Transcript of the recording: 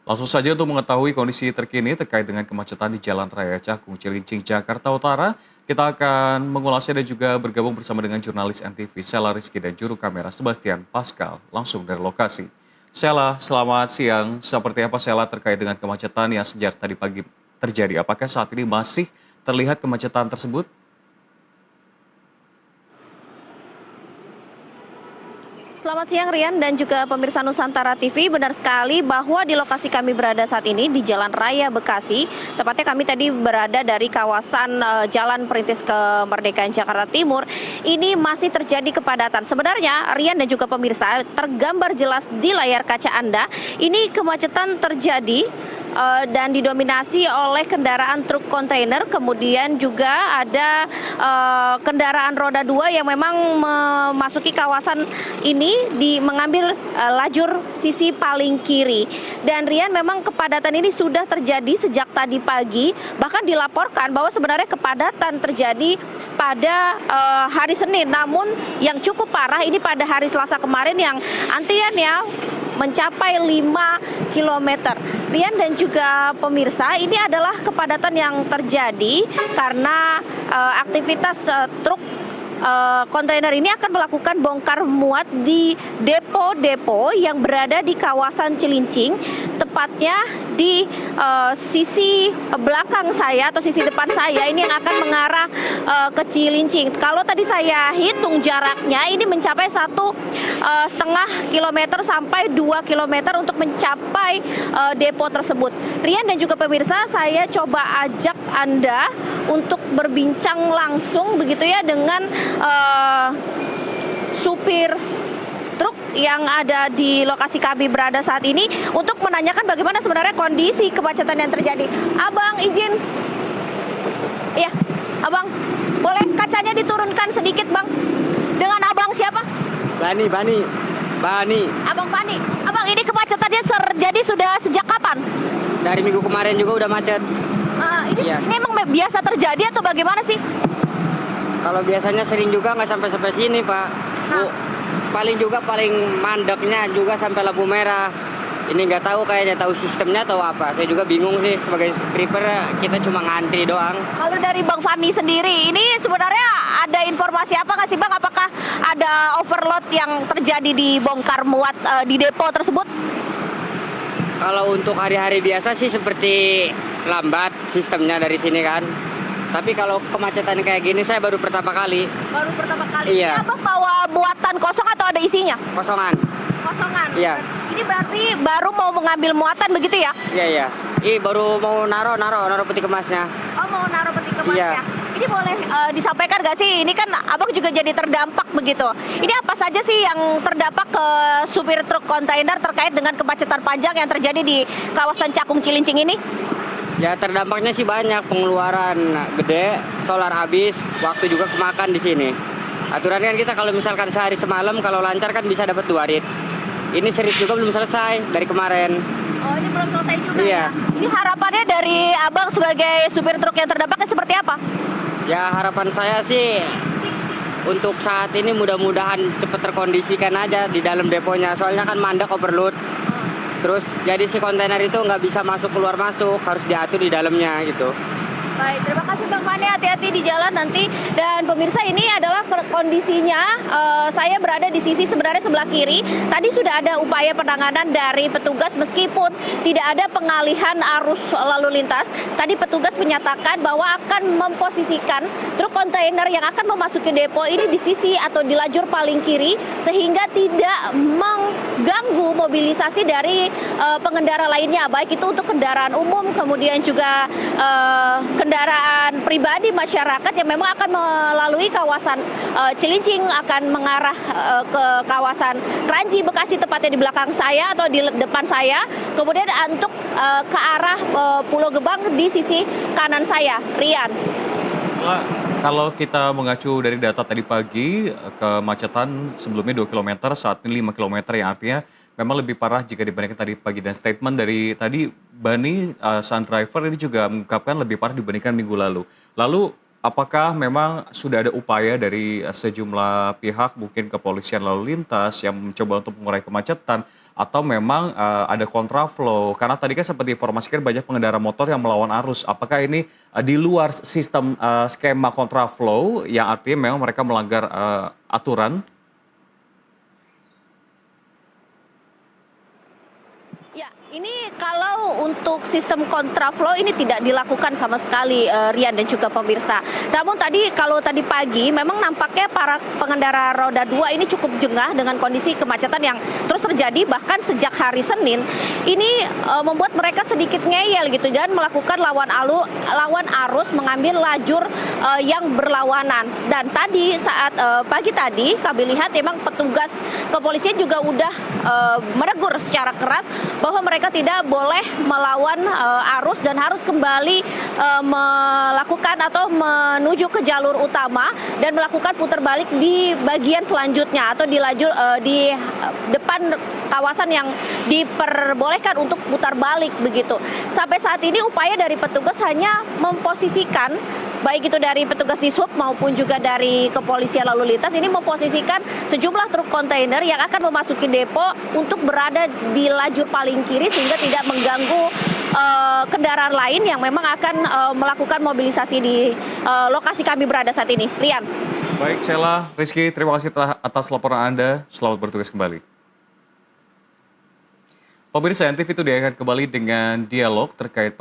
Langsung saja untuk mengetahui kondisi terkini terkait dengan kemacetan di Jalan Raya Cakung, Cilincing, Jakarta Utara, kita akan mengulasnya dan juga bergabung bersama dengan jurnalis NTV Sela Rizky dan juru kamera Sebastian Pascal langsung dari lokasi. Sela, selamat siang. Seperti apa Sela terkait dengan kemacetan yang sejak tadi pagi terjadi? Apakah saat ini masih terlihat kemacetan tersebut? Selamat siang Rian dan juga pemirsa Nusantara TV. Benar sekali bahwa di lokasi kami berada saat ini di Jalan Raya Bekasi. Tepatnya kami tadi berada dari kawasan Jalan Perintis Kemerdekaan Jakarta Timur. Ini masih terjadi kepadatan. Sebenarnya Rian dan juga pemirsa tergambar jelas di layar kaca Anda. Ini kemacetan terjadi dan didominasi oleh kendaraan truk kontainer, kemudian juga ada kendaraan roda 2 yang memang memasuki kawasan ini mengambil lajur sisi paling kiri. Dan Rian, memang kepadatan ini sudah terjadi sejak tadi pagi, bahkan dilaporkan bahwa sebenarnya kepadatan terjadi pada hari Senin, namun yang cukup parah ini pada hari Selasa kemarin yang antriannya mencapai 5 km. Rian dan juga pemirsa, ini adalah kepadatan yang terjadi karena aktivitas truk kontainer ini akan melakukan bongkar muat di depo-depo yang berada di kawasan Cilincing, tepatnya di sisi belakang saya atau sisi depan saya ini yang akan mengarah ke Cilincing. Kalau tadi saya hitung jaraknya ini mencapai 1,5 kilometer sampai 2 kilometer untuk mencapai depo tersebut. Rian dan juga pemirsa, saya coba ajak Anda untuk berbincang langsung begitu ya dengan supir truk yang ada di lokasi kami berada saat ini untuk menanyakan bagaimana sebenarnya kondisi kemacetan yang terjadi. Abang, izin. Iya, Abang, boleh kacanya diturunkan sedikit, Bang? Dengan Abang siapa? Bani. Abang Bani. Abang, ini kemacetannya terjadi sudah sejak kapan? Dari minggu kemarin juga udah macet. Ini emang biasa terjadi atau bagaimana sih? Kalau biasanya sering juga nggak sampai sini, Pak. Bu, paling mandeknya juga sampai lampu merah. Ini nggak tahu, kayaknya tahu sistemnya atau apa. Saya juga bingung sih, sebagai skriper kita cuma ngantri doang. Kalau dari Bang Fani sendiri, ini sebenarnya ada informasi apa nggak sih Bang? Apakah ada overload yang terjadi di bongkar muat di depo tersebut? Kalau untuk hari-hari biasa sih seperti lambat sistemnya dari sini kan. Tapi kalau kemacetan kayak gini saya baru pertama kali. Baru pertama kali? Iya. Ini Abang bawa muatan kosong atau ada isinya? Kosongan. Kosongan? Iya. Ini berarti baru mau mengambil muatan begitu ya? Iya. Baru mau naruh peti kemasnya. Oh, mau naruh peti kemasnya? Iya. Ini boleh disampaikan nggak sih? Ini kan Abang juga jadi terdampak begitu. Ini apa saja sih yang terdampak ke supir truk kontainer terkait dengan kemacetan panjang yang terjadi di kawasan Cakung Cilincing ini? Ya terdampaknya sih banyak, pengeluaran gede, solar habis, waktu juga kemakan di sini. Aturannya kan kita kalau misalkan sehari semalam kalau lancar kan bisa dapat 2 rit. Ini serit juga belum selesai dari kemarin. Oh, ini belum selesai juga Iya. ya? Ini harapannya dari Abang sebagai supir truk yang terdampaknya seperti apa? Ya harapan saya sih untuk saat ini mudah-mudahan cepat terkondisikan aja di dalam deponya. Soalnya kan mandek, overload. Terus jadi si kontainer itu nggak bisa keluar masuk, harus diatur di dalamnya gitu. Baik, terima kasih Bang Fani, hati-hati di jalan nanti. Dan pemirsa, ini adalah kondisinya, saya berada di sisi sebenarnya sebelah kiri. Tadi sudah ada upaya penanganan dari petugas meskipun tidak ada pengalihan arus lalu lintas. Tadi petugas menyatakan bahwa akan memposisikan truk kontainer yang akan memasuki depo ini di sisi atau di lajur paling kiri sehingga tidak mengganggu mobilisasi dari pengendara lainnya, baik itu untuk kendaraan umum, kemudian juga kendaraan pribadi masyarakat yang memang akan melalui kawasan Cilincing, akan mengarah ke kawasan Kranji, Bekasi, tepatnya di belakang saya atau di depan saya, kemudian untuk ke arah Pulau Gebang di sisi kanan saya. Rian. Kalau kita mengacu dari data tadi pagi, kemacetan sebelumnya 2 km, saat ini 5 km yang artinya memang lebih parah jika dibandingkan tadi pagi. Dan statement dari tadi Bani, sang driver ini juga mengungkapkan lebih parah dibandingkan minggu lalu. Lalu apakah memang sudah ada upaya dari sejumlah pihak, mungkin kepolisian lalu lintas yang mencoba untuk mengurai kemacetan, atau memang ada kontraflow? Karena tadi kan sempat diinformasikan banyak pengendara motor yang melawan arus. Apakah ini di luar sistem skema kontraflow yang artinya memang mereka melanggar aturan? Ya, ini kalau untuk sistem kontraflow ini tidak dilakukan sama sekali, Rian dan juga pemirsa. Namun kalau tadi pagi memang nampaknya para pengendara roda 2 ini cukup jengah dengan kondisi kemacetan yang terus terjadi bahkan sejak hari Senin. Ini membuat mereka sedikit ngeyel gitu dan melakukan lawan arus mengambil lajur yang berlawanan. Dan tadi saat pagi tadi kami lihat memang petugas kepolisian juga udah menegur secara keras bahwa mereka tidak boleh melawan arus dan harus kembali melakukan atau menuju ke jalur utama dan melakukan putar balik di bagian selanjutnya atau di lajur di depan kawasan yang diperbolehkan untuk putar balik begitu. Sampai saat ini upaya dari petugas hanya memposisikan baik itu dari petugas Dishub maupun juga dari kepolisian lalu lintas ini memposisikan sejumlah truk kontainer yang akan memasuki depo untuk berada di lajur paling kiri sehingga tidak mengganggu kendaraan lain yang memang akan melakukan mobilisasi di lokasi kami berada saat ini. Rian. Baik, Sheila, Rizky, terima kasih atas laporan Anda. Selamat bertugas kembali. Pemirsa NTV itu dia akan kembali dengan dialog terkait